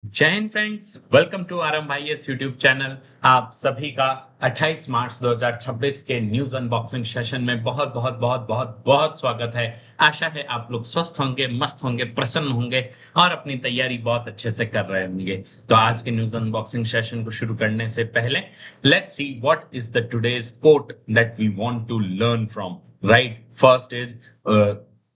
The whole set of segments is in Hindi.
जय हिंद फ्रेंड्स, वेलकम टू आरएम भाई एस यूट्यूब चैनल। आप सभी का 28 मार्च 2026 के न्यूज अनबॉक्सिंग सेशन में बहुत बहुत बहुत बहुत बहुत स्वागत है। आशा है आप लोग स्वस्थ होंगे, मस्त होंगे, प्रसन्न होंगे और अपनी तैयारी बहुत अच्छे से कर रहे होंगे। तो आज के न्यूज अनबॉक्सिंग सेशन को शुरू करने से पहले let's see what is the today's quote that we want to learn from. Right, first is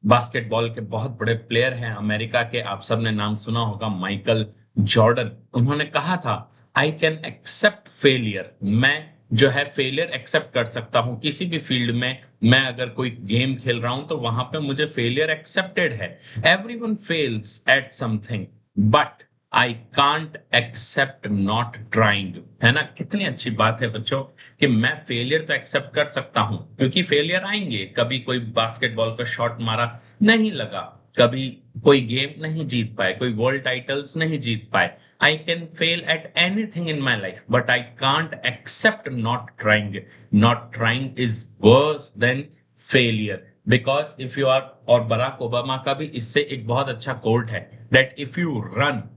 basketball के बहुत बड़े प्लेयर हैं अमेरिका के, आप सबने नाम सुना होगा, माइकल जॉर्डन। उन्होंने कहा था, आई कैन एक्सेप्ट फेलियर। मैं जो है फेलियर एक्सेप्ट कर सकता हूं किसी भी फील्ड में। मैं अगर कोई गेम खेल रहा हूं तो वहां पे मुझे फेलियर एक्सेप्टेड है। Everyone fails at something but I can't accept not trying. है ना, कितनी अच्छी बात है बच्चों कि मैं फेलियर तो एक्सेप्ट कर सकता हूं, क्योंकि फेलियर आएंगे। कभी कोई बास्केटबॉल का शॉट मारा, नहीं लगा। कभी कोई गेम नहीं जीत पाए, कोई वर्ल्ड टाइटल्स नहीं जीत पाए। I can fail at anything in my life but I can't accept not trying. Not trying is worse than failure, because if you are, और बराक ओबामा का भी इससे एक बहुत अच्छा कोट है, that if you run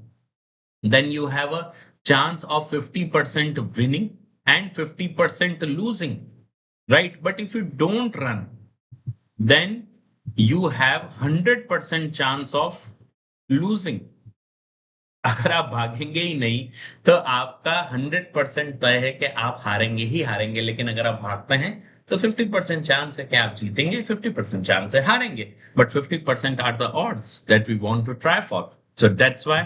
then you have a chance of 50% winning and 50% losing, right? But if you don't run, then you have 100% chance of losing. अगर आप भागेंगे ही नहीं तो आपका 100% तय है कि आप हारेंगे ही हारेंगे, लेकिन अगर आप भागते हैं तो 50% चांस है कि आप जीतेंगे, 50% चांस है हारेंगे, but 50% are the odds that we want to try for. So that's why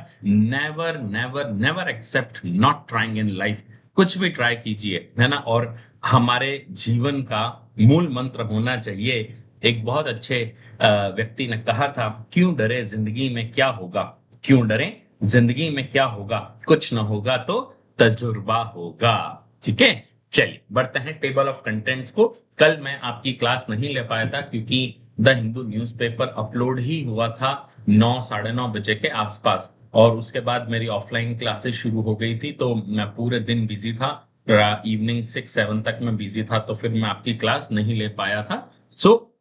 never never never accept not trying in life. कुछ भी ट्राई कीजिए, है ना। और हमारे जीवन का मूल मंत्र होना चाहिए, एक बहुत अच्छे व्यक्ति ने कहा था, क्यों डरे जिंदगी में क्या होगा। क्यों डरे जिंदगी में क्या होगा, कुछ ना होगा तो तजुर्बा होगा। ठीक है, चलिए बढ़ते हैं टेबल ऑफ कंटेंट्स को। कल मैं आपकी क्लास नहीं ले पाया था क्योंकि द हिंदू न्यूज़पेपर अपलोड ही हुआ था 9 साढ़े 9 बजे के आसपास, और उसके बाद मेरी ऑफलाइन क्लासेस शुरू हो गई थी, तो मैं पूरे दिन बिजी था। इवनिंग 6 7 तक मैं बिजी था, तो फिर मैं आपकी क्लास नहीं ले पाया था। सो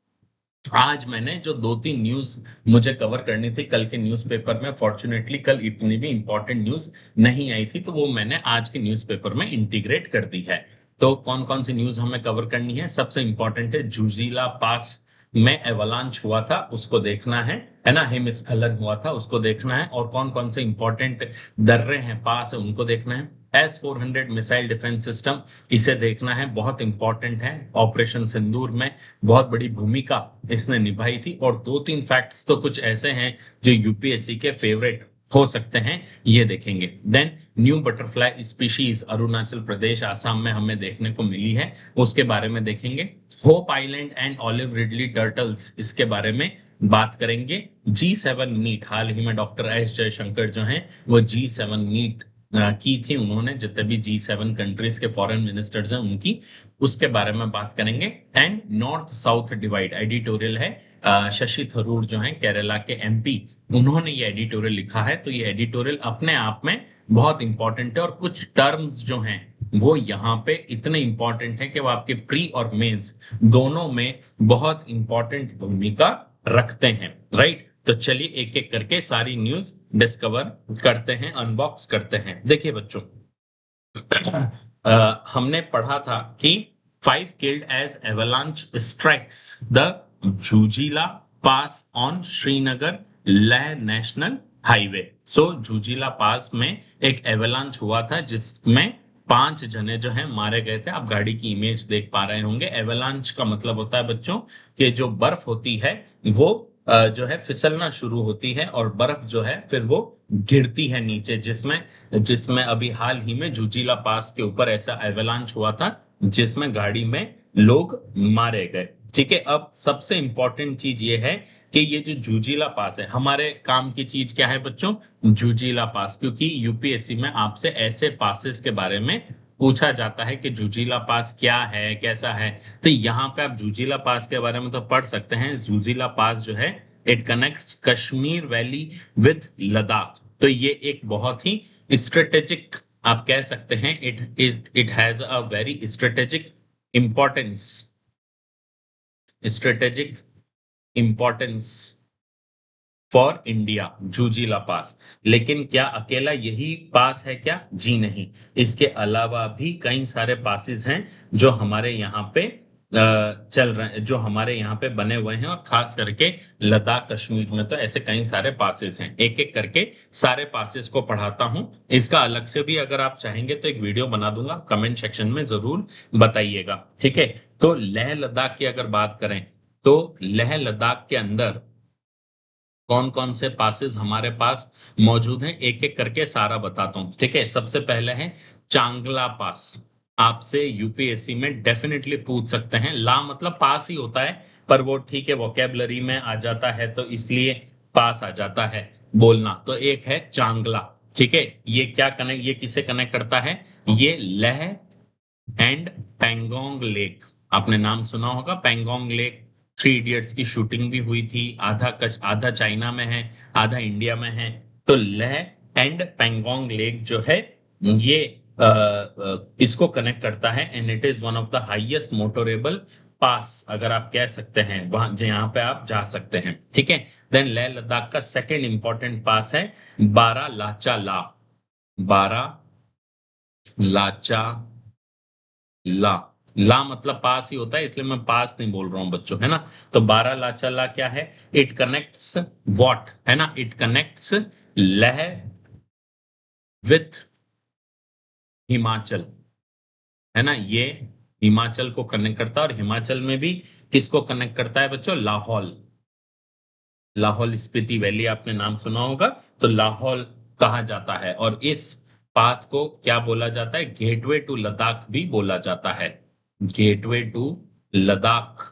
आज मैंने जो 2 3 न्यूज मुझे कवर करनी थी कल के न्यूज़पेपर में, फॉर्चुनेटली कल इतनी भी इंपॉर्टेंट न्यूज नहीं आई थी, तो वो मैंने आज के न्यूज़पेपर में इंटीग्रेट कर दी है। तो कौन कौन सी न्यूज हमें कवर करनी है, सबसे इंपॉर्टेंट है जूजिला पास में एवलांच हुआ था, उसको देखना है ना। हिमस्खलन हुआ था, उसको देखना है। और कौन कौन से इंपॉर्टेंट दर्रे हैं, पास है, उनको देखना है। S-400 मिसाइल डिफेंस सिस्टम, इसे देखना है, बहुत इंपॉर्टेंट है। ऑपरेशन सिंदूर में बहुत बड़ी भूमिका इसने निभाई थी। और 2 3 फैक्ट्स तो कुछ ऐसे हैं जो यूपीएससी के फेवरेट हो सकते हैं, ये देखेंगे। Then new butterfly species Arunachal Pradesh Assam में हमें देखने को मिली है, उसके बारे में देखेंगे। Hope Island and olive ridley turtles, इसके बारे में बात करेंगे। G7 मीट, हाल ही में डॉक्टर एस जयशंकर जो हैं वो G7 मीट की थी, उन्होंने जितने भी G7 कंट्रीज के फॉरेन मिनिस्टर्स हैं उनकी, उसके बारे में बात करेंगे। And north south divide editorial है, शशि थरूर जो हैं केरला के एमपी, उन्होंने ये एडिटोरियल लिखा है। तो ये एडिटोरियल अपने आप में बहुत इंपॉर्टेंट है, और कुछ टर्म्स जो हैं वो यहाँ पे इतने इंपॉर्टेंट हैं कि वो आपके प्री और मेंस दोनों में बहुत इंपॉर्टेंट भूमिका रखते हैं। राइट, तो चलिए एक एक करके सारी न्यूज डिस्कवर करते हैं, अनबॉक्स करते हैं। देखिए बच्चों, हमने पढ़ा था कि 5 killed as avalanche strikes the Zojila pass on Srinagar Leh national highway. So Zojila pass में एक एवलांच हुआ था जिसमें 5 जने जो हैं मारे गए थे। आप गाड़ी की इमेज देख पा रहे होंगे। एवलांच का मतलब होता है बच्चों कि जो बर्फ होती है वो जो है फिसलना शुरू होती है, और बर्फ जो है फिर वो गिरती है नीचे, जिसमें जिसमें अभी हाल ही में जूजिला पास के ऊपर ऐसा एवलांच हुआ था जिसमें गाड़ी में लोग मारे गए। ठीक है, अब सबसे इंपॉर्टेंट चीज ये है कि ये जो जूजिला पास है, हमारे काम की चीज क्या है बच्चों, जूजिला पास, क्योंकि यूपीएससी में आपसे ऐसे पासेस के बारे में पूछा जाता है कि जूजिला पास क्या है, कैसा है। तो यहाँ पे आप जूजिला पास के बारे में तो पढ़ सकते हैं। जूजिला पास जो है, it connects Kashmir valley with Ladakh. तो ये एक बहुत ही स्ट्रेटेजिक, आप कह सकते हैं, it has a very strategic importance, strategic importance for India, Zojila pass. लेकिन क्या अकेला यही पास है क्या? जी नहीं, इसके अलावा भी कई सारे पासेस हैं जो हमारे यहाँ पे चल रहे हैं, जो हमारे यहाँ पे बने हुए हैं, और खास करके लद्दाख कश्मीर में तो ऐसे कई सारे पासेस हैं। एक एक करके सारे पासेस को पढ़ाता हूँ। इसका अलग से भी अगर आप चाहेंगे तो एक वीडियो बना दूंगा, कमेंट सेक्शन में जरूर बताइएगा, ठीक है। तो लेह लद्दाख की अगर बात करें तो लेह लद्दाख के अंदर कौन कौन से पासेस हमारे पास मौजूद हैं, एक एक करके सारा बताता हूं, ठीक है। सबसे पहले है चांगला पास। आपसे यूपीएससी में डेफिनेटली पूछ सकते हैं, ला मतलब पास ही होता है, पर वो ठीक है वोकेबलरी में आ जाता है तो इसलिए पास आ जाता है बोलना। तो एक है चांगला, ठीक है। ये किसे कनेक्ट करता है? ये लेह एंड पेंगोंग लेक। आपने नाम सुना होगा पेंगोंग लेक। थ्री इडियट्स की शूटिंग भी हुई थी। आधा चाइना में है, आधा इंडिया में है। तो लेह एंड पेंगोंग लेक जो है ये इसको कनेक्ट करता है, and it is one of the highest motorable pass, अगर आप कह सकते हैं, वहां जहां पे आप जा सकते हैं, ठीक है। देन लेह लद्दाख का सेकेंड इंपॉर्टेंट पास है बारा लाचा ला। बारा लाचा ला। ला मतलब पास ही होता है, इसलिए मैं पास नहीं बोल रहा हूं बच्चों, है ना। तो बारह लाचा ला क्या है? इट कनेक्ट्स वॉट, है ना, it connects Leh with Himachal, है ना। ये हिमाचल को कनेक्ट करता है, और हिमाचल में भी किसको कनेक्ट करता है बच्चों? लाहौल। लाहौल स्पीति वैली आपने नाम सुना होगा, तो लाहौल कहा जाता है। और इस पाथ को क्या बोला जाता है? गेटवे टू लद्दाख भी बोला जाता है। गेटवे टू लद्दाख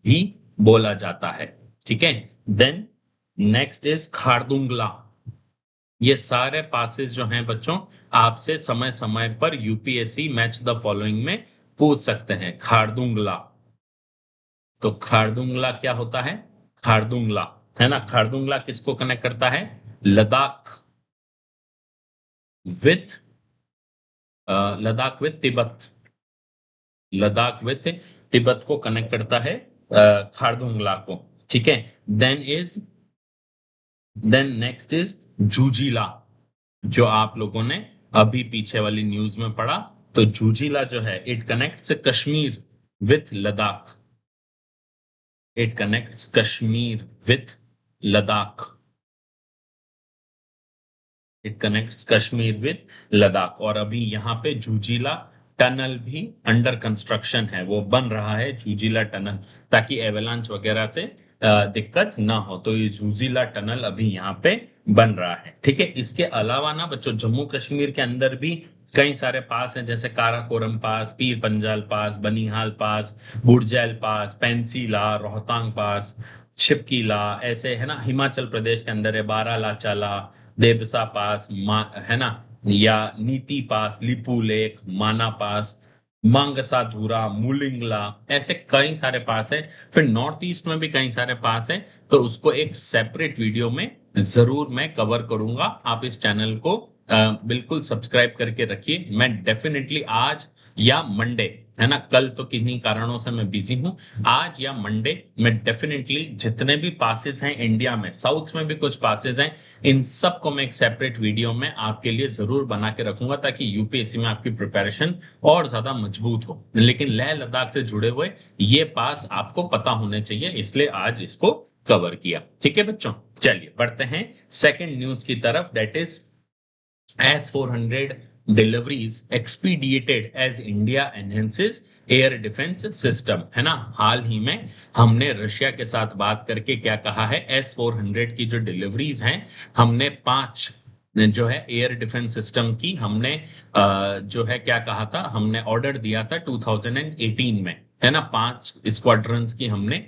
भी बोला जाता है, ठीक है। Then next is Khardungla. ये सारे पासेस जो हैं बच्चों, आपसे समय समय पर यूपीएससी मैच द फॉलोइंग में पूछ सकते हैं। खारदुंगला, तो खारदुंगला क्या होता है? खारदुंगला, है ना, खारदुंगला किसको कनेक्ट करता है? Ladakh with Ladakh with Tibet. Ladakh with Tibet को कनेक्ट करता है खारदुंगला को, ठीक है। Then is then next is Zojila, जो आप लोगों ने अभी पीछे वाली न्यूज में पढ़ा। तो जूजिला जो है, it connects Kashmir with Ladakh. It connects Kashmir with Ladakh. It connects Kashmir with Ladakh. और अभी यहाँ पे जूजिला टनल भी अंडर कंस्ट्रक्शन है, वो बन रहा है जूजिला टनल, ताकि एवेलांच वगैरह से दिक्कत ना हो। तो ये जूजिला टनल अभी यहाँ पे बन रहा है, ठीक है। इसके अलावा ना बच्चों, जम्मू कश्मीर के अंदर भी कई सारे पास हैं, जैसे काराकोरम पास, पीर पंजाल पास, बनिहाल पास, बुरजैल पास, पेंसीला, रोहतांग पास, छिपकीला, ऐसे है ना। हिमाचल प्रदेश के अंदर है बारालाचाला, देबसा पास, है ना, या नीति पास, लिपू लेक, माना पास, मांगसा धूरा, मुलिंगला, ऐसे कई सारे पास है। फिर नॉर्थ ईस्ट में भी कई सारे पास है, तो उसको एक सेपरेट वीडियो में जरूर मैं कवर करूंगा। आप इस चैनल को बिल्कुल सब्सक्राइब करके रखिए। मैं डेफिनेटली आज या मंडे, है ना, कल तो किन्हीं कारणों से मैं बिजी हूं, आज या मंडे मैं डेफिनेटली जितने भी पासेस हैं इंडिया में, साउथ में भी कुछ पासेस हैं, इन सब को मैं एक सेपरेट वीडियो में आपके लिए जरूर बना के रखूंगा, ताकि यूपीएससी में आपकी प्रिपरेशन और ज्यादा मजबूत हो। लेकिन लेह लद्दाख से जुड़े हुए ये पास आपको पता होने चाहिए, इसलिए आज इसको कवर किया, ठीक है बच्चों। चलिए बढ़ते हैं सेकंड न्यूज की तरफ, that is S-400 deliveries expedited as India enhances air defence system, है ना। हाल ही में हमने रशिया के साथ बात करके क्या कहा है? S-400 की जो डिलीवरीज हैं, हमने 5 जो है एयर डिफेंस सिस्टम की हमने जो है क्या कहा था, हमने ऑर्डर दिया था 2018 में, है ना। 5 स्क्वाड्रंस की हमने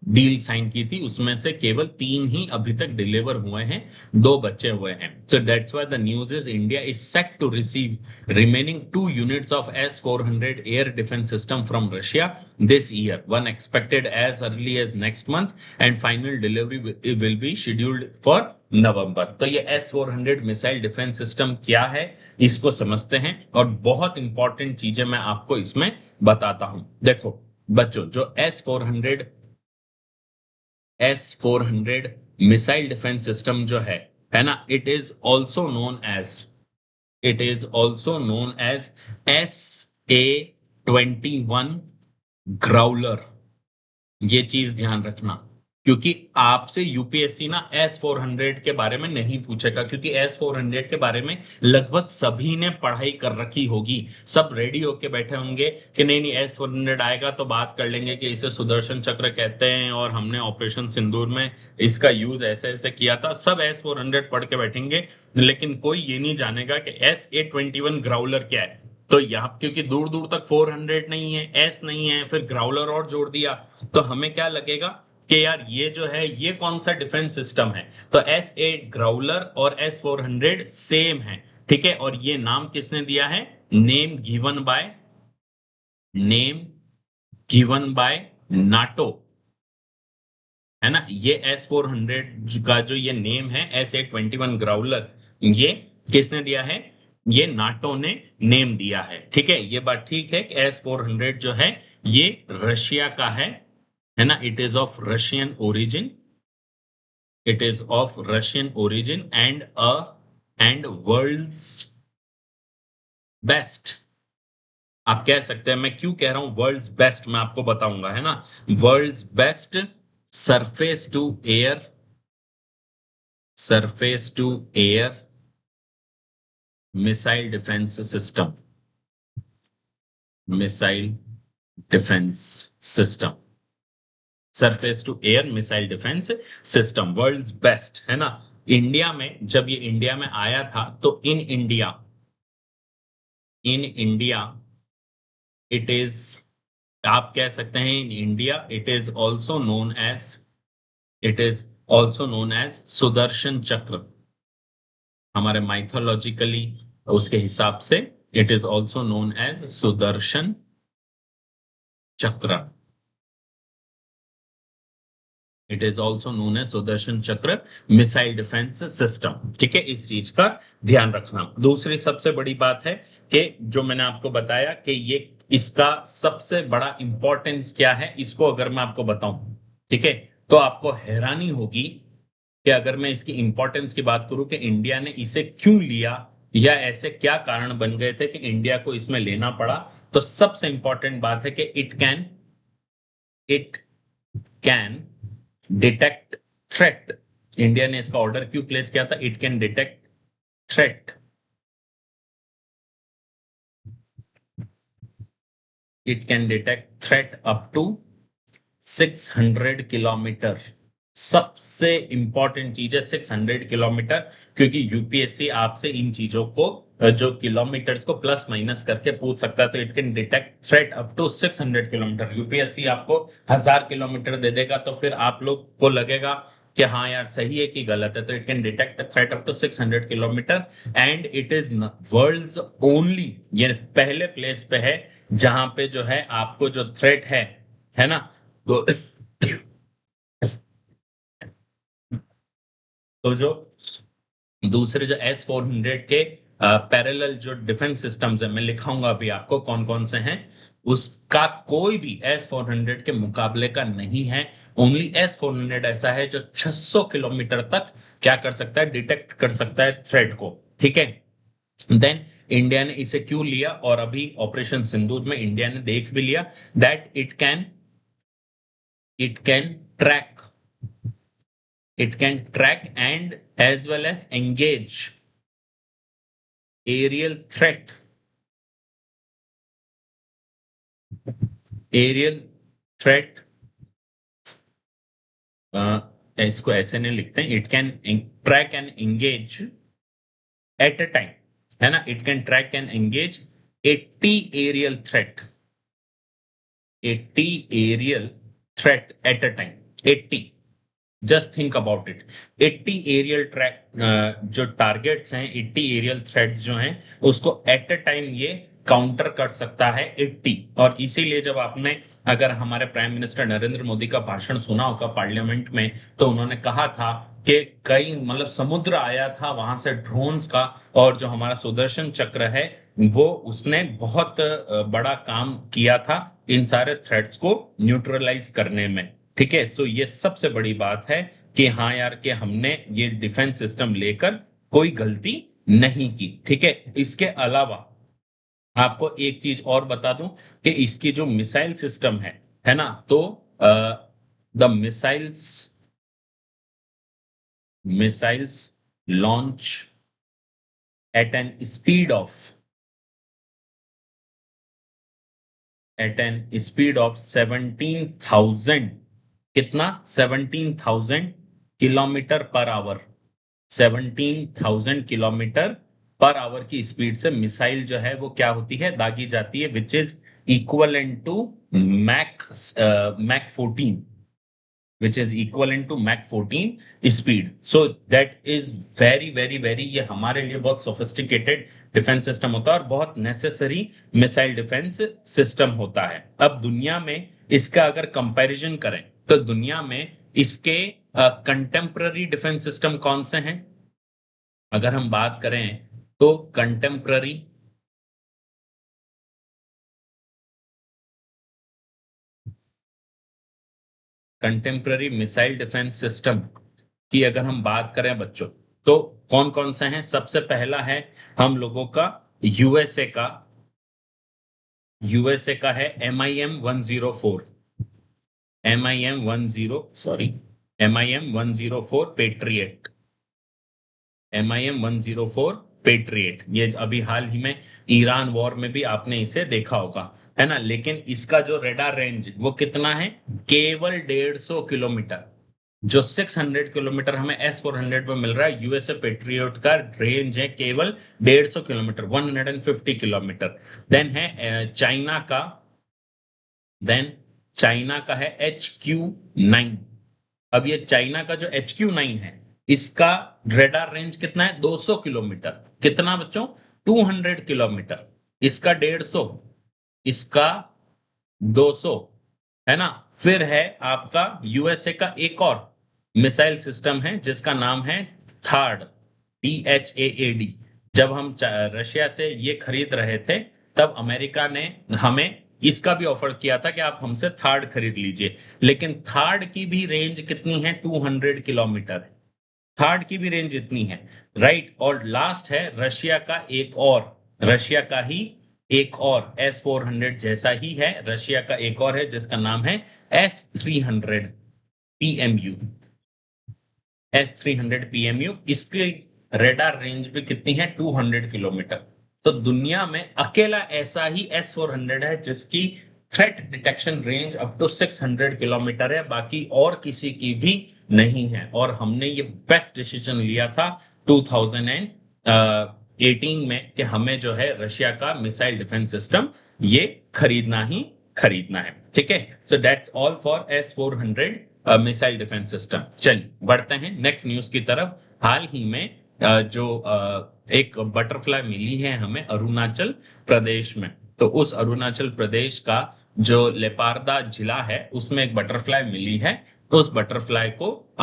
डील साइन की थी, उसमें से केवल 3 ही अभी तक डिलीवर हुए हैं, 2 बचे हुए हैं। So that's why the news is India is set to receive remaining 2 units of S-400 air defence system from Russia this year, one expected as early as next month and final delivery will be scheduled for नवंबर। तो ये S-400 मिसाइल डिफेंस सिस्टम क्या है, इसको समझते हैं, और बहुत इंपॉर्टेंट चीजें मैं आपको इसमें बताता हूं। देखो बच्चों, जो S-400 मिसाइल डिफेंस सिस्टम जो है ना, it is also known as SA-21 Growler. ये चीज ध्यान रखना, क्योंकि आपसे यूपीएससी ना S-400 के बारे में नहीं पूछेगा, क्योंकि S-400 के बारे में लगभग सभी ने पढ़ाई कर रखी होगी। सब रेडी होके बैठे होंगे कि नहीं नहीं, S-400 आएगा तो बात कर लेंगे कि इसे सुदर्शन चक्र कहते हैं और हमने ऑपरेशन सिंदूर में इसका यूज ऐसे ऐसे किया था। सब S-400 पढ़ के बैठेंगे, लेकिन कोई ये नहीं जानेगा कि SA-21 ग्राउलर क्या है। तो यहाँ क्योंकि दूर दूर तक 400 नहीं है, एस नहीं है, फिर ग्राउलर और जोड़ दिया, तो हमें क्या लगेगा कि यार ये जो है ये कौन सा डिफेंस सिस्टम है। तो S-8 ग्राउलर और S-400 सेम है, ठीक है। और ये नाम किसने दिया है? नेम गिवन बाय नाटो, है ना। ये S-400 का जो ये नेम है, SA-21 ग्राउलर, ये किसने दिया है? ये नाटो ने नेम दिया है, ठीक है। ये बात ठीक है कि S-400 जो है ये रशिया का है ना। It is of Russian origin, it is of Russian origin and world's best. आप कह सकते हैं, मैं क्यों कह रहा हूं वर्ल्ड्स बेस्ट, मैं आपको बताऊंगा, है ना। World's best surface to air, surface to air missile defence system, missile defence system, surface to air missile defence system, world's best, है ना। इंडिया में जब ये इंडिया में आया था तो इन इंडिया इट इज, आप कह सकते हैं in India it is also known as, it is also known as Sudarshan Chakra. हमारे माइथोलॉजिकली उसके हिसाब से it is also known as Sudarshan Chakra, it is also known as Sudarshan Chakra missile defence system, ठीक है। इस चीज का ध्यान रखना। दूसरी सबसे बड़ी बात है कि जो मैंने आपको बताया कि ये इसका सबसे बड़ा इंपॉर्टेंस क्या है, इसको अगर मैं आपको बताऊं, ठीक है, तो आपको हैरानी होगी कि अगर मैं इसकी इंपॉर्टेंस की बात करूं कि इंडिया ने इसे क्यों लिया या ऐसे क्या कारण बन गए थे कि इंडिया को इसमें लेना पड़ा। तो सबसे इंपॉर्टेंट बात है कि it can detect threat. India ने इसका ऑर्डर क्यों प्लेस किया था? It can detect threat, it can detect threat up to 600 kilometre. सबसे इंपॉर्टेंट चीज है 600 किलोमीटर, क्योंकि यूपीएससी आपसे इन चीजों को जो किलोमीटर्स को प्लस माइनस करके पूछ सकता है। तो it can detect threat up to 600 kilometre. UPSC आपको 1000 किलोमीटर दे देगा तो फिर आप लोग को लगेगा कि हाँ यार सही है कि गलत है। तो it can detect threat up to 600 kilometre and it is world's only, ये पहले प्लेस पे है जहां पे जो है आपको जो थ्रेट है ना। तो तो जो दूसरे जो S-400 के पैरेलल जो डिफेंस सिस्टम्स है, मैं लिखाऊंगा अभी आपको कौन कौन से हैं, उसका कोई भी S-400 के मुकाबले का नहीं है। ओनली S-400 ऐसा है जो 600 किलोमीटर तक क्या कर सकता है? डिटेक्ट कर सकता है थ्रेट को, ठीक है। देन इंडिया ने इसे क्यों लिया, और अभी ऑपरेशन सिंदूर में इंडिया ने देख भी लिया that it can track, it can track and as well as engage aerial threat, aerial threat, इसको ऐसे नहीं लिखते हैं, it can track and engage at a time, है ना। It can track and engage 80 aerial threat, 80 aerial threat at a time, 80। Just think about it, 80 aerial track जो टारगेट्स हैं, 80 एरियल थ्रेट्स जो हैं, उसको एट अ टाइम ये काउंटर कर सकता है 80। और इसीलिए जब आपने अगर हमारे प्राइम मिनिस्टर नरेंद्र मोदी का भाषण सुना होगा पार्लियामेंट में, तो उन्होंने कहा था कि कई मतलब समुद्र आया था वहां से ड्रोन्स का, और जो हमारा सुदर्शन चक्र है वो उसने बहुत बड़ा काम किया था इन सारे थ्रेट्स को न्यूट्रलाइज करने में, ठीक है। सो ये सबसे बड़ी बात है कि हाँ यार कि हमने ये डिफेंस सिस्टम लेकर कोई गलती नहीं की। ठीक है, इसके अलावा आपको एक चीज और बता दूं कि इसकी जो मिसाइल सिस्टम है ना, तो the missiles launch at an speed of 17,000, कितना, 17,000 kilometre per hour. 17,000 kilometre per hour की स्पीड से मिसाइल जो है वो क्या होती है, दागी जाती है, which is equivalent to Mach Mach 14, which is equivalent to Mach 14 speed. So that is very very very, ये हमारे लिए बहुत सोफिस्टिकेटेड डिफेंस सिस्टम होता है और बहुत नेसेसरी मिसाइल डिफेंस सिस्टम होता है। अब दुनिया में इसका अगर कंपैरिजन करें तो दुनिया में इसके कंटेम्प्ररी डिफेंस सिस्टम कौन से हैं, अगर हम बात करें तो कंटेम्प्ररी मिसाइल डिफेंस सिस्टम की अगर हम बात करें बच्चों, तो कौन कौन से हैं। सबसे पहला है हम लोगों का यूएसए का, है MIM-104, MIM-104 patriot, MIM-104 patriot. ये अभी हाल ही में ईरान वॉर में भी आपने इसे देखा होगा, है ना। लेकिन इसका जो रेडार रेंज वो कितना है, केवल 150 किलोमीटर। जो 600 किलोमीटर हमें S-400 में मिल रहा है, यूएसए पेट्रियोट का रेंज है केवल 150 किलोमीटर, 150 किलोमीटर। देन है चाइना का है HQ-9। अब ये चाइना का जो HQ-9 है, इसका रेडार रेंज कितना है, 200 किलोमीटर। कितना बच्चों, 200 किलोमीटर। इसका 150, इसका 200, है ना। फिर है आपका यूएसए का एक और मिसाइल सिस्टम है जिसका नाम है थार्ड, THAAD। जब हम रशिया से ये खरीद रहे थे तब अमेरिका ने हमें इसका भी ऑफर किया था कि आप हमसे थार्ड खरीद लीजिए, लेकिन थार्ड की भी रेंज कितनी है, 200 किलोमीटर। थर्ड की भी रेंज इतनी है, राइट। और लास्ट है रशिया का एक और, रशिया का ही एक और S-400 जैसा ही है, रशिया का एक और है जिसका नाम है S-300 PMU, S-300 PMU। इसकी रेडार रेंज भी कितनी है, 200 किलोमीटर। तो दुनिया में अकेला ऐसा ही S-400 है जिसकी threat detection range up to 600 kilometre है, बाकी और किसी की भी नहीं है। और हमने ये बेस्ट डिसीजन लिया था 2018 में कि हमें जो है रशिया का मिसाइल डिफेंस सिस्टम ये खरीदना ही खरीदना है। ठीक है, so that's all for S-400 missile defence system. चलिए बढ़ते हैं नेक्स्ट न्यूज की तरफ। हाल ही में जो एक बटरफ्लाई मिली है हमें अरुणाचल प्रदेश में, तो उस अरुणाचल प्रदेश का जो लेपारदा जिला है उसमें एक बटरफ्लाई मिली है। तो उस बटरफ्लाई को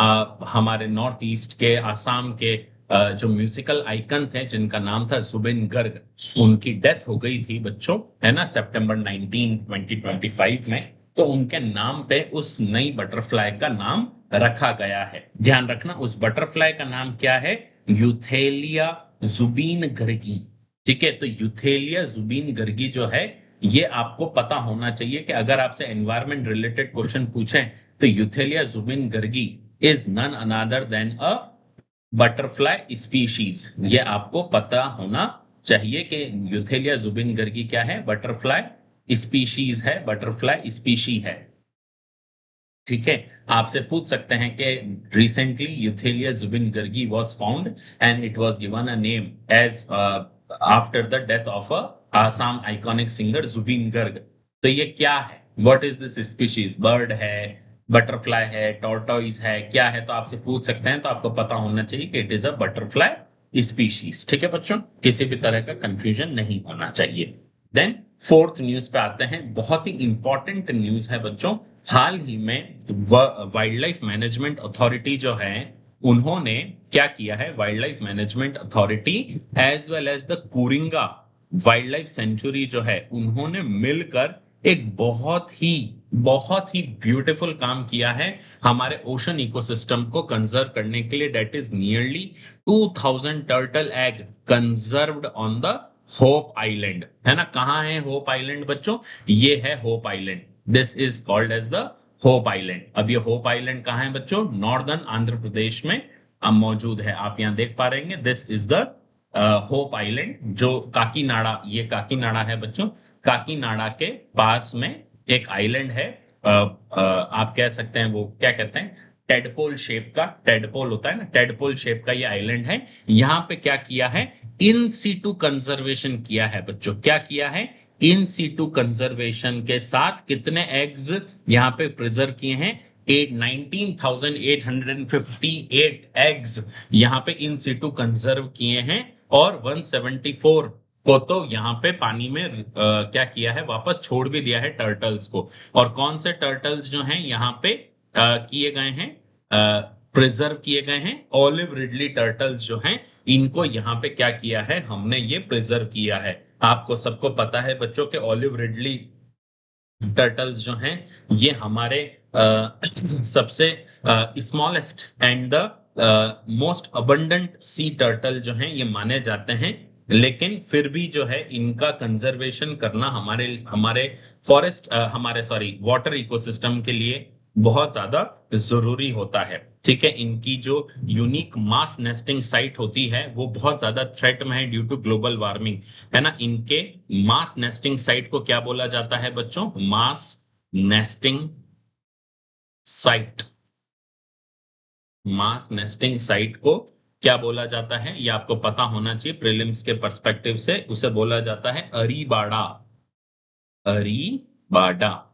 हमारे नॉर्थ ईस्ट के आसाम के जो म्यूजिकल आइकन थे जिनका नाम था जुबिन गर्ग, उनकी डेथ हो गई थी बच्चों, है ना, सितंबर 19 2025 में। तो उनके नाम पे उस नई बटरफ्लाई का नाम रखा गया है। ध्यान रखना उस बटरफ्लाई का नाम क्या है, यूथेलिया जुबीन गर्गी। ठीक है, तो यूथेलिया जुबीन गर्गी जो है ये आपको पता होना चाहिए कि अगर आपसे एनवायरमेंट रिलेटेड क्वेश्चन पूछें तो Euthalia Zubeen Gargi is none another than a butterfly species. ये आपको पता होना चाहिए कि यूथेलिया जुबिन गर्गी क्या है, बटरफ्लाई स्पीशीज है, बटरफ्लाई स्पीशी है। ठीक है, आपसे पूछ सकते हैं कि recently Euthalia Zubeen Gargi was found and it was given a name as after the death of a Assam iconic singer Zubeen Garg. तो ये क्या है, what is this species, bird है, बटरफ्लाई है, टॉर्टोइज है, क्या है। तो आपसे पूछ सकते हैं, तो आपको पता होना चाहिए कि it is a butterfly species. ठीक है बच्चों, किसी भी तरह का कंफ्यूजन नहीं होना चाहिए। देन फोर्थ न्यूज पे आते हैं, बहुत ही इंपॉर्टेंट न्यूज है बच्चों। हाल ही में वाइल्ड लाइफ मैनेजमेंट अथॉरिटी जो है उन्होंने क्या किया है, wildlife management authority as well as the Coringa wildlife sanctuary जो है उन्होंने मिलकर एक बहुत ही ब्यूटीफुल काम किया है हमारे ओशन इकोसिस्टम को कंजर्व करने के लिए। That is nearly 2000 turtle egg conserved on the Hope Island, है ना। कहाँ है होप आइलैंड बच्चों? ये है Hope Island. This is called as the Hope Island. अब ये होप आइलैंड कहाँ है बच्चों? नॉर्दर्न आंध्र प्रदेश में मौजूद है। आप यहाँ देख पा रहे हैं, this is the Hope island, जो काकीनाडा, ये काकीनाडा है बच्चों। काकीनाडा के पास में एक आइलैंड है। आप कह सकते हैं, वो क्या कहते हैं, टेडपोल शेप का, टेडपोल होता है ना, टेडपोल शेप का ये आइलैंड है। यहाँ पे क्या किया है? इन सीटू कंजर्वेशन किया है बच्चों। क्या किया है? इन सीटू कंजर्वेशन के साथ कितने एग्स यहाँ पे प्रिजर्व किए हैं? 19,858 एग्स यहाँ पे इन सीटू कंजर्व किए हैं, और 174 को तो यहाँ पे पानी में क्या किया है? वापस छोड़ भी दिया है टर्टल्स को। और कौन से टर्टल्स जो हैं यहाँ पे किए गए हैं, प्रिजर्व किए गए हैं? ऑलिव रिडली टर्टल्स जो हैं, इनको यहाँ पे क्या किया है? हमने ये प्रिजर्व किया है। आपको सबको पता है बच्चों के ऑलिव रिडली टर्टल्स जो हैं, ये हमारे सबसे smallest and the most abundant sea turtle जो हैं, ये माने जाते हैं। लेकिन फिर भी जो है, इनका कंजर्वेशन करना हमारे हमारे फॉरेस्ट हमारे सॉरी वाटर इकोसिस्टम के लिए बहुत ज्यादा जरूरी होता है। ठीक है, इनकी जो यूनिक मास नेस्टिंग साइट होती है, वो बहुत ज्यादा थ्रेट में है ड्यू टू ग्लोबल वार्मिंग, है ना। इनके मास नेस्टिंग साइट को क्या बोला जाता है बच्चों? मास नेस्टिंग साइट। मास नेस्टिंग साइट को क्या बोला जाता है? ये आपको पता होना चाहिए प्रीलिम्स के पर्सपेक्टिव से। उसे बोला जाता है अरीबाड़ा। अरीबाड़ा,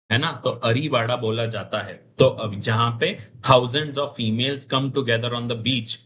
है ना। तो अरीवाड़ा बोला जाता है। तो अब जहां पे thousands of females come together on the beach,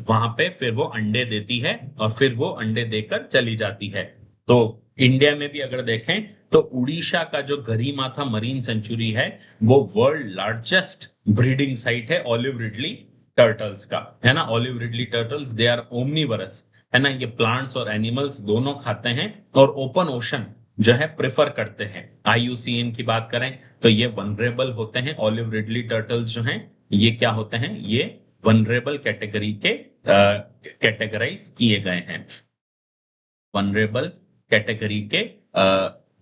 वहां पे फिर वो अंडे देती है, और फिर वो अंडे देकर चली जाती है। तो इंडिया में भी अगर देखें, तो उड़ीसा का जो गरीमाथा मरीन सेंचुरी है, वो वर्ल्ड लार्जेस्ट ब्रीडिंग साइट है ऑलिव रिडली टर्टल्स का, है ना। Olive ridley turtles, they are omnivorous, है ना। ये प्लांट्स और एनिमल्स दोनों खाते हैं, और ओपन ओशन जो है प्रेफर करते हैं। आईयूसीएन की बात करें तो ये वनरेबल होते हैं। ऑलिव रिडली टर्टल्स जो हैं, ये क्या होते हैं? ये वनरेबल कैटेगरी के कैटेगराइज किए गए हैं। वनरेबल कैटेगरी के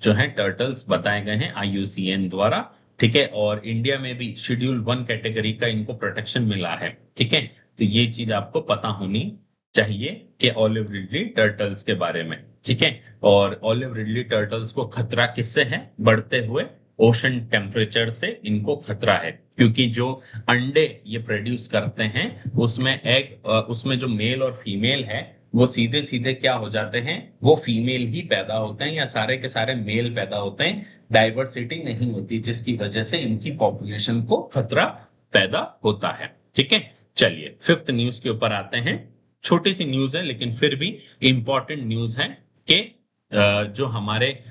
जो है टर्टल्स बताए गए हैं आईयूसीएन द्वारा। ठीक है, और इंडिया में भी शेड्यूल 1 कैटेगरी का इनको प्रोटेक्शन मिला है। ठीक है, तो ये चीज आपको पता होनी चाहिए कि ऑलिव रिडली टर्टल्स के बारे में। ठीक है, और ऑलिव रिडली टर्टल्स को खतरा किससे है? बढ़ते हुए ओशन टेम्परेचर से इनको खतरा है, क्योंकि जो अंडे ये प्रोड्यूस करते हैं, उसमें उसमें जो मेल और फीमेल है, वो सीधे सीधे क्या हो जाते हैं? वो फीमेल ही पैदा होते हैं, या सारे के सारे मेल पैदा होते हैं। डाइवर्सिटी नहीं होती, जिसकी वजह से इनकी पॉपुलेशन को खतरा पैदा होता है। ठीक है, चलिए फिफ्थ न्यूज के ऊपर आते हैं। छोटी सी न्यूज है, लेकिन फिर भी इंपॉर्टेंट न्यूज है कि जो हमारे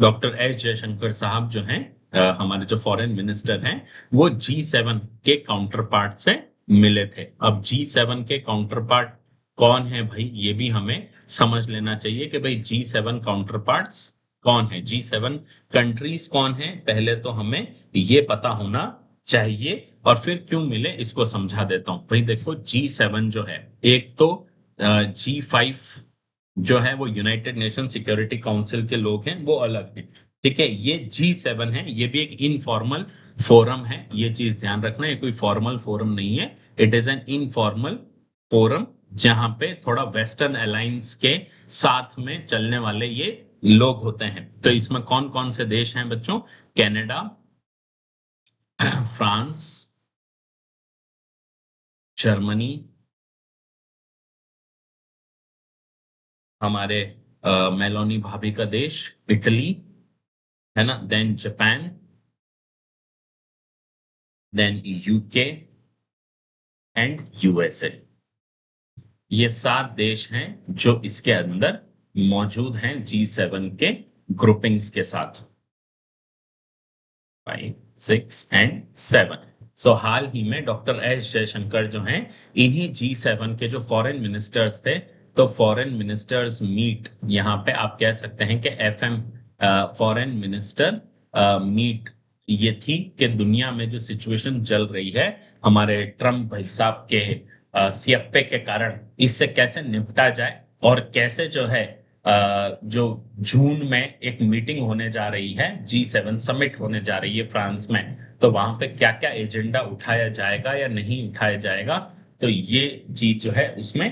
डॉक्टर एस जयशंकर साहब जो हैं, हमारे जो फॉरेन मिनिस्टर हैं, वो G7 के काउंटर पार्ट से मिले थे। अब G7 के काउंटर पार्ट कौन है भाई? ये भी हमें समझ लेना चाहिए कि भाई G7 काउंटर पार्ट्स कौन है, G7 कंट्रीज कौन है, पहले तो हमें ये पता होना चाहिए। और फिर क्यों मिले, इसको समझा देता हूं भाई। देखो, G7 जो है, एक तो G5 जो है वो यूनाइटेड नेशन सिक्योरिटी काउंसिल के लोग हैं, वो अलग हैं। ठीक है, ये G7 है, ये भी एक इनफॉर्मल फोरम है। ये चीज ध्यान रखना, ये कोई फॉर्मल फोरम नहीं है। It is an informal forum, जहां पे थोड़ा वेस्टर्न अलायंस के साथ में चलने वाले ये लोग होते हैं। तो इसमें कौन कौन से देश हैं बच्चों? कनाडा, फ्रांस, जर्मनी, हमारे मेलोनी भाभी का देश इटली, है ना, then Japan, then UK and USA. ये 7 देश हैं जो इसके अंदर मौजूद हैं G7 के ग्रुपिंग्स के साथ। 5, 6 एंड 7। सो हाल ही में डॉक्टर एस जयशंकर जो हैं, इन्हीं G7 के जो फॉरेन मिनिस्टर्स थे, तो फॉरेन मिनिस्टर्स मीट, यहाँ पे आप कह सकते हैं कि FM, फॉरेन मिनिस्टर मीट, ये थी कि दुनिया में जो सिचुएशन चल रही है हमारे ट्रम्प भाई साहब के सियप्पे के कारण, इससे कैसे निपटा जाए और कैसे जो है जो जून में एक मीटिंग होने जा रही है, G7 समिट होने जा रही है फ्रांस में, तो वहां पे क्या क्या एजेंडा उठाया जाएगा या नहीं उठाया जाएगा, तो ये चीज जो है उसमें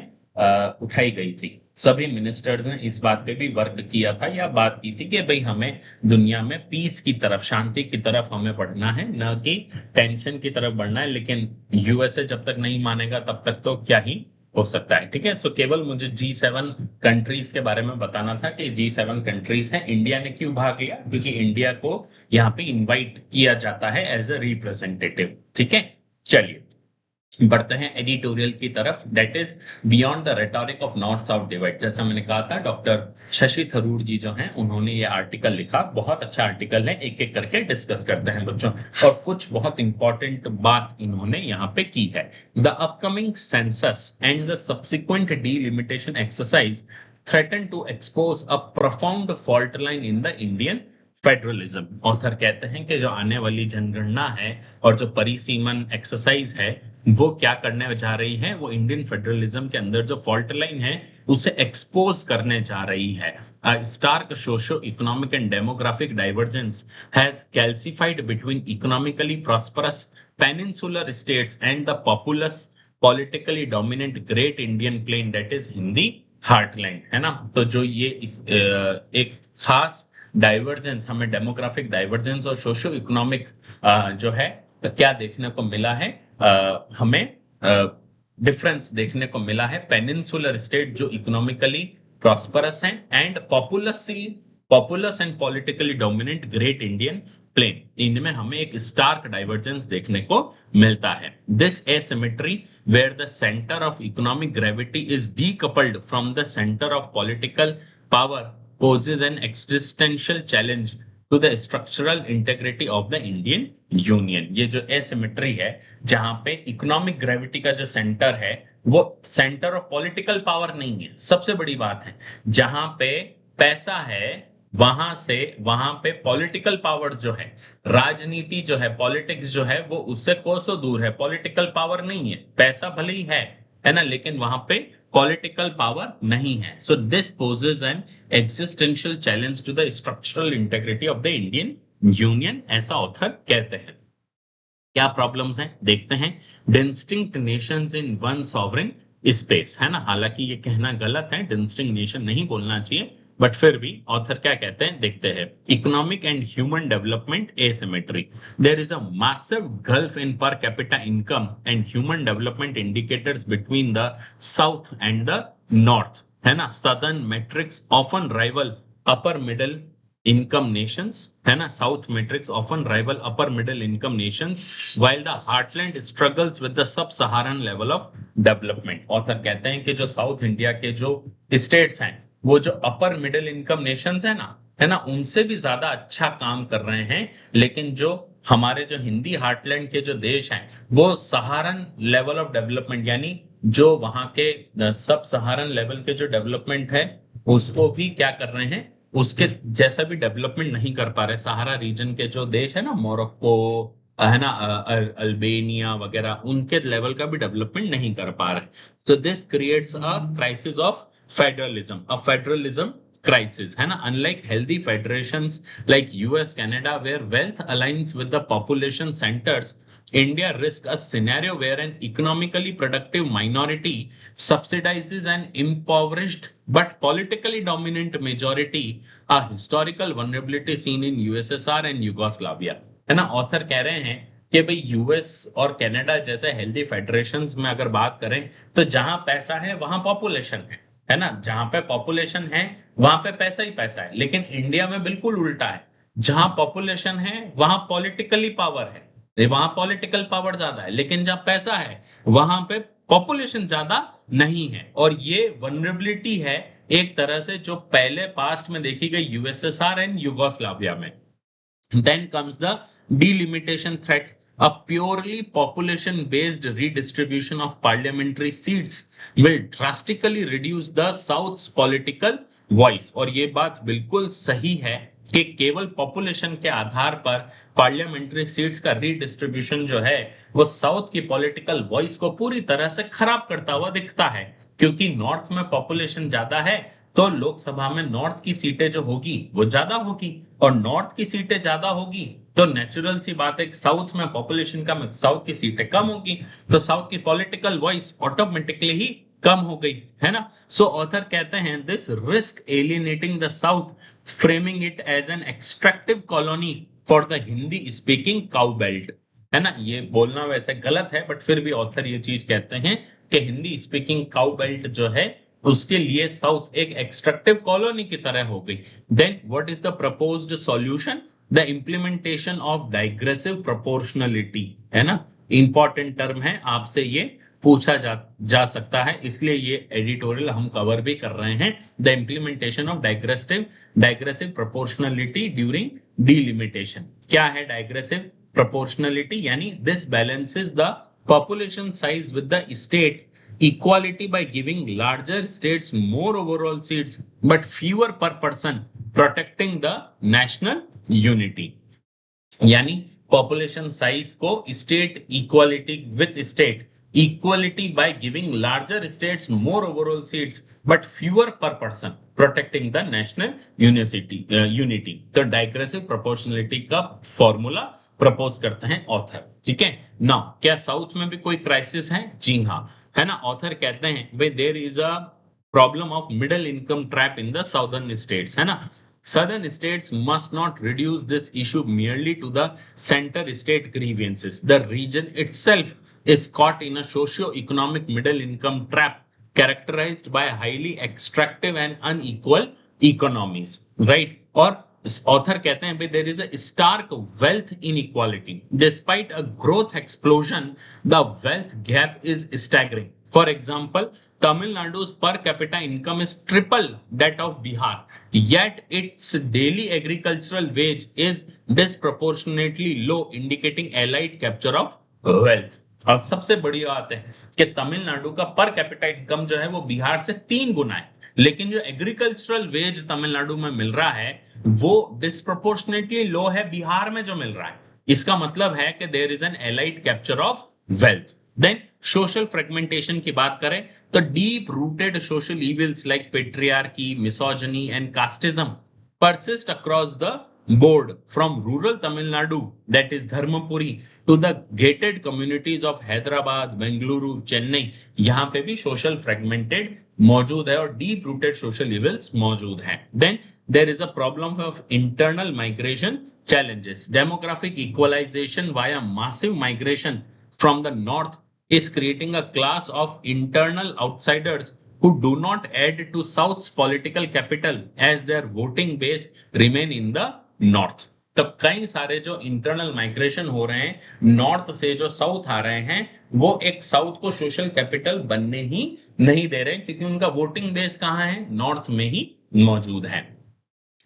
उठाई गई थी। सभी मिनिस्टर्स ने इस बात पे भी वर्क किया था या बात की थी कि भाई हमें दुनिया में पीस की तरफ, शांति की तरफ हमें बढ़ना है, न कि टेंशन की तरफ बढ़ना है। लेकिन यूएसए जब तक नहीं मानेगा तब तक तो क्या ही हो सकता है। ठीक है, सो केवल मुझे G7 कंट्रीज के बारे में बताना था कि G7 कंट्रीज है। इंडिया ने क्यों भाग लिया, क्योंकि इंडिया को यहाँ पे इनवाइट किया जाता है एज अ रिप्रेजेंटेटिव। ठीक है, चलिए बढ़ते हैं एडिटोरियल की तरफ, that is beyond the rhetoric of north south divide. जैसा मैंने कहा था, डॉक्टर शशि थरूर जी जो हैं उन्होंने ये आर्टिकल लिखा, बहुत अच्छा आर्टिकल है, एक एक करके डिस्कस करते हैं बच्चों। और कुछ बहुत इंपॉर्टेंट बात इन्होंने यहाँ पे की है। The upcoming census and the subsequent delimitation exercise threaten to expose a profound fault line in the Indian federalism. Author कहते हैं कि जो आने वाली जनगणना है और जो परिसीमन एक्सरसाइज है वो क्या करने जा रही है, वो इंडियन फेडरलिज्म के अंदर जो फॉल्ट लाइन है उसे एक्सपोज करने जा रही है। Stark socio economic and demographic divergence has calcified between economically prosperous peninsular states and the populous politically dominant Great Indian Plain, that is Hindi heartland, है ना। तो जो ये एक खास डाइवर्जेंस, हमें डेमोग्राफिक डाइवर्जेंस और सोशो इकोनॉमिक जो है क्या देखने को मिला है, हमें डिफरेंस देखने को मिला है। पेनिनसुलर स्टेट जो इकोनॉमिकली प्रॉस्परस हैं and populous and politically dominant Great Indian Plain, इनमें हमें एक स्टार्क डाइवर्जेंस देखने को मिलता है। This asymmetry where the centre of economic gravity is decoupled from the centre of political power poses an existential challenge to the structural integrity of the Indian Union। ये जो एसिमेट्री है, जहां पे इकोनॉमिक ग्रेविटी का जो सेंटर है वो सेंटर ऑफ पॉलिटिकल पावर नहीं है, सबसे बड़ी बात है। जहां पे पैसा है वहां पे पॉलिटिकल पावर जो है, राजनीति जो है, पॉलिटिक्स जो है, वो उससे कोसों दूर है। पॉलिटिकल पावर नहीं है, पैसा भले ही है ना, लेकिन वहां पे पॉलिटिकल पावर नहीं है। So this poses an existential challenge to the structural integrity of the Indian union, ऐसा ऑथर कहते हैं। क्या प्रॉब्लम्स हैं देखते हैं। Distinct nations in one sovereign space, है ना, हालांकि ये कहना गलत है, डिस्टिंक्ट नेशन नहीं बोलना चाहिए, बट फिर भी ऑथर क्या कहते हैं देखते हैं। Economic and human development asymmetry, there is a massive gulf in per capita income and human development indicators between the south and the north, है ना। Southern metrics often rival upper middle income nations, है ना, south metrics often rival upper middle income nations while the heartland struggles with the sub-Saharan level of development। Author कहते हैं कि जो साउथ इंडिया के जो स्टेट्स हैं वो जो अपर मिडिल इनकम नेशंस है ना, उनसे भी ज्यादा अच्छा काम कर रहे हैं, लेकिन जो हमारे जो हिंदी हार्टलैंड के जो देश हैं वो सहारन लेवल ऑफ डेवलपमेंट, यानी जो वहां के सब सहारन लेवल के जो डेवलपमेंट है उसको भी क्या कर रहे हैं, उसके जैसा भी डेवलपमेंट नहीं कर पा रहे। सहारा रीजन के जो देश है ना, मोरक्को, है ना, अल्बेनिया वगैरह, उनके लेवल का भी डेवलपमेंट नहीं कर पा रहे। So this creates a crisis of federalism, a federalism crisis, है ना। Unlike healthy federations like US, Canada, where wealth aligns with the population centers, India risks a scenario where an economically productive minority subsidizes an impoverished but politically dominant majority, a historical vulnerability seen in USSR and Yugoslavia, है ना। ऑथर कह रहे हैं कि भाई यूएस और कनाडा जैसे हेल्दी फेडरेशंस में अगर बात करें तो जहां पैसा है वहां पॉपुलेशन है ना, जहां पे पॉपुलेशन है वहां पे पैसा ही पैसा है। लेकिन इंडिया में बिल्कुल उल्टा है, जहां पॉपुलेशन है वहां पॉलिटिकली पावर है, वहां पॉलिटिकल पावर ज्यादा है, लेकिन जहां पैसा है वहां पे पॉपुलेशन ज्यादा नहीं है। और ये वनरेबिलिटी है एक तरह से जो पहले पास्ट में देखी गई यूएसएसआर एंड युगोस्लाविया में। Then comes the delimitation threat a purely population based redistribution of parliamentary seats will drastically reduce the South's political voice। और ये बात बिल्कुल सही है कि केवल पॉपुलेशन के आधार पर पार्लियामेंट्री सीट्स का रीडिस्ट्रीब्यूशन जो है वो साउथ की पॉलिटिकल वॉइस को पूरी तरह से खराब करता हुआ दिखता है, क्योंकि नॉर्थ में पॉपुलेशन ज्यादा है तो लोकसभा में नॉर्थ की सीटें जो होगी वो ज्यादा होगी, और नॉर्थ की सीटें ज्यादा होगी तो नेचुरल सी बात है साउथ में पॉपुलेशन कम है, साउथ की सीटें कम होगी तो साउथ की पॉलिटिकल वॉइस ऑटोमेटिकली ही कम हो गई, है ना। सो ऑथर कहते हैं this risk alienating the south, framing it as an extractive colony for the Hindi speaking cow belt, है ना। ये बोलना वैसे गलत है बट फिर भी ऑथर ये चीज कहते हैं कि हिंदी स्पीकिंग काउ बेल्ट जो है उसके लिए साउथ एक एक्सट्रैक्टिव कॉलोनी की तरह हो गई। Then what is the proposed solution, the implementation of degressive proportionality, है ना। इंपॉर्टेंट टर्म है, आपसे ये पूछा जा सकता है, इसलिए ये एडिटोरियल हम कवर भी कर रहे हैं। The implementation of degressive proportionality during delimitation. क्या है डाइग्रेसिव प्रोपोर्शनलिटी, यानी this balances the population size with the state equality by giving larger states more overall seats but fewer per person, protecting the national unity। यानी पॉपुलेशन साइज को state equality with state equality by giving larger states more overall seats but fewer per person, protecting the national unity. तो डाइग्रेसिव प्रोपोर्शनलिटी का फॉर्मूला प्रपोज करते हैं ऑथर, ठीक है ना। क्या साउथ में भी कोई क्राइसिस है? जी हाँ, है ना। ऑथर कहते हैं भाई there is a problem of middle income trap in the southern states, है ना। Southern states must not reduce this issue merely to the center state grievances. The region itself is caught in a socio-economic middle income trap characterized by highly extractive and unequal economies, right? और ऑथर कहते हैं there is a stark wealth inequality, despite a growth explosion the wealth gap is staggering. For example Tamil Nadu's per capita income is triple that of Bihar, yet its daily agricultural wage is disproportionately low, indicating allied capture of wealth। और सबसे बड़ी बात है कि तमिलनाडु का पर कैपिटा इनकम जो है वो बिहार से 3 गुना है, लेकिन जो एग्रीकल्चरल वेज तमिलनाडु में मिल रहा है वो डिस्प्रोपोर्शनेटली लो है बिहार में जो मिल रहा है। इसका मतलब है कि there is an allied capture of wealth. Then social fragmentation की बात करें तो deep rooted social evils like patriarchy, misogyny and casteism persist across the board from rural Tamil Nadu, that is Dharmapuri, to the gated communities of Hyderabad, Bengaluru, Chennai। यहाँ पे भी social fragmented मौजूद है और deep rooted social evils मौजूद हैं। Then there is a problem of internal migration challenges. Demographic equalization via massive migration from the north is creating a class of internal outsiders who do not add to South's political capital as their voting base remain in the north। तो कई सारे जो इंटरनल माइग्रेशन हो रहे हैं नॉर्थ से जो साउथ आ रहे हैं वो एक साउथ को सोशल कैपिटल बनने ही नहीं दे रहे, क्योंकि उनका वोटिंग बेस कहाँ है? नॉर्थ में ही मौजूद है।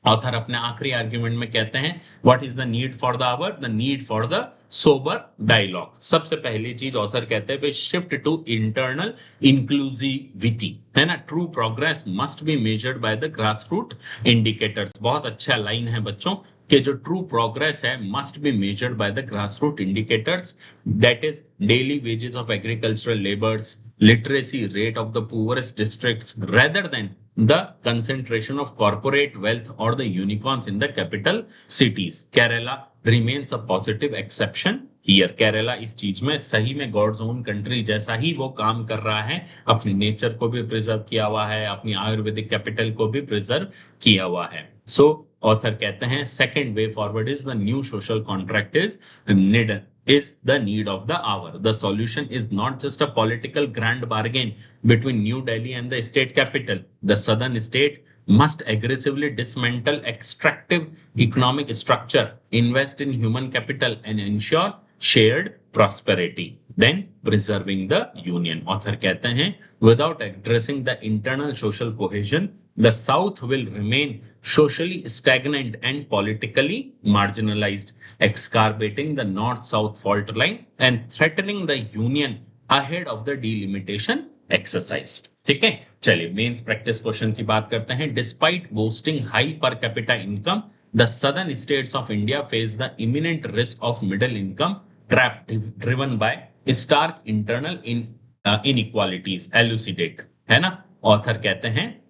ऑथर अपने आखिरी आर्ग्यूमेंट में कहते हैं what is the need for the hour, the need for the sober dialogue. सबसे पहली चीज ऑथर कहते हैं शिफ्ट टू इंटरनल इंक्लूसिविटी, है ना। True progress must be measured by the grass root indicators. बहुत अच्छा लाइन है बच्चों कि जो ट्रू प्रोग्रेस है must be measured by the grass root indicators, that is daily wages of agricultural labours, literacy rate of the poorest districts, rather than the concentration of corporate wealth or the unicorns in the capital cities। Kerala remains a positive exception here। Kerala इस चीज में सही में गॉड्स ओन कंट्री जैसा ही वो काम कर रहा है, अपनी नेचर को भी प्रिजर्व किया हुआ है, अपनी आयुर्वेदिक कैपिटल को भी प्रिजर्व किया हुआ है। सो ऑथर कहते हैं second way forward is the new social contract is the need of the hour। The solution is not just a political grand bargain between New Delhi and the state capital। The southern state must aggressively dismantle extractive economic structure, invest in human capital and ensure shared prosperity, then preserving the union। Author कहते हैं without addressing the internal social cohesion, the south will remain socially stagnant and politically marginalized, excavating the north-south fault line and threatening the union ahead of the delimitation exercise. ठीक है, चलिए मेंस प्रैक्टिस क्वेश्चन की बात करते हैं. डिस्पाइट बोस्टिंग हाई पर capita income, the southern states of India face the imminent risk of middle income trap driven by stark internal inequalities. Elucidate, है ना. ऑथर कहते हैं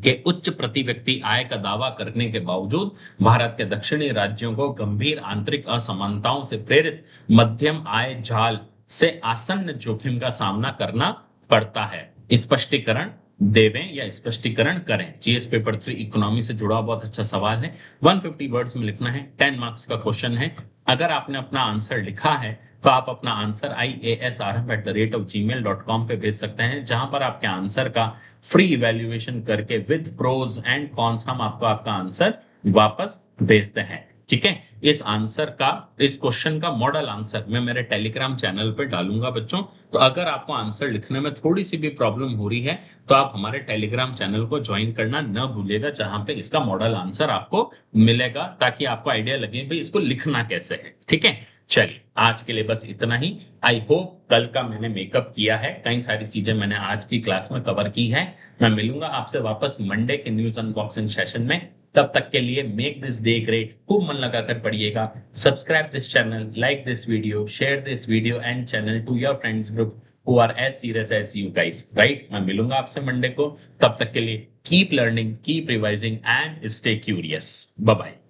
कि उच्च प्रति व्यक्ति आय का दावा करने के बावजूद भारत के दक्षिणी राज्यों को गंभीर आंतरिक असमानताओं से प्रेरित मध्यम आय जाल से आसन्न जोखिम का सामना करना पड़ता है. स्पष्टीकरण देवें या स्पष्टीकरण करें. जीएस पेपर 3 इकोनॉमी से जुड़ा बहुत अच्छा सवाल है. 150 वर्ड्स में लिखना है. 10 मार्क्स का क्वेश्चन है. अगर आपने अपना आंसर लिखा है तो आप अपना आंसर iasrf@gmail.com पे भेज सकते हैं, जहां पर आपके आंसर का फ्री इवेल्युएशन करके विद प्रोज एंड कॉन्स हम आपको आपका आंसर वापस भेजते हैं. ठीक है, इस आंसर का, इस क्वेश्चन का मॉडल आंसर मैं मेरे टेलीग्राम चैनल पे डालूंगा बच्चों. तो अगर आपको आंसर लिखने में थोड़ी सी भी प्रॉब्लम हो रही है तो आप हमारे टेलीग्राम चैनल को ज्वाइन करना न भूलिएगा, जहां पे इसका मॉडल आंसर आपको मिलेगा, ताकि आपको आइडिया लगे भाई इसको लिखना कैसे है. ठीक है, चलिए आज के लिए बस इतना ही. आई होप कल का मैंने मेकअप किया है, कई सारी चीजें मैंने आज की क्लास में कवर की है. मैं मिलूंगा आपसे वापस मंडे के न्यूज अनबॉक्सिंग सेशन में. तब तक के लिए मेक दिस डे ग्रेट. खूब मन लगाकर पढ़िएगा. Subscribe this channel, like this video, share this video and channel to your friends group who are as serious as you guys. Right, मैं मिलूंगा आपसे मंडे को. तब तक के लिए keep learning, keep revising and stay curious. Bye bye.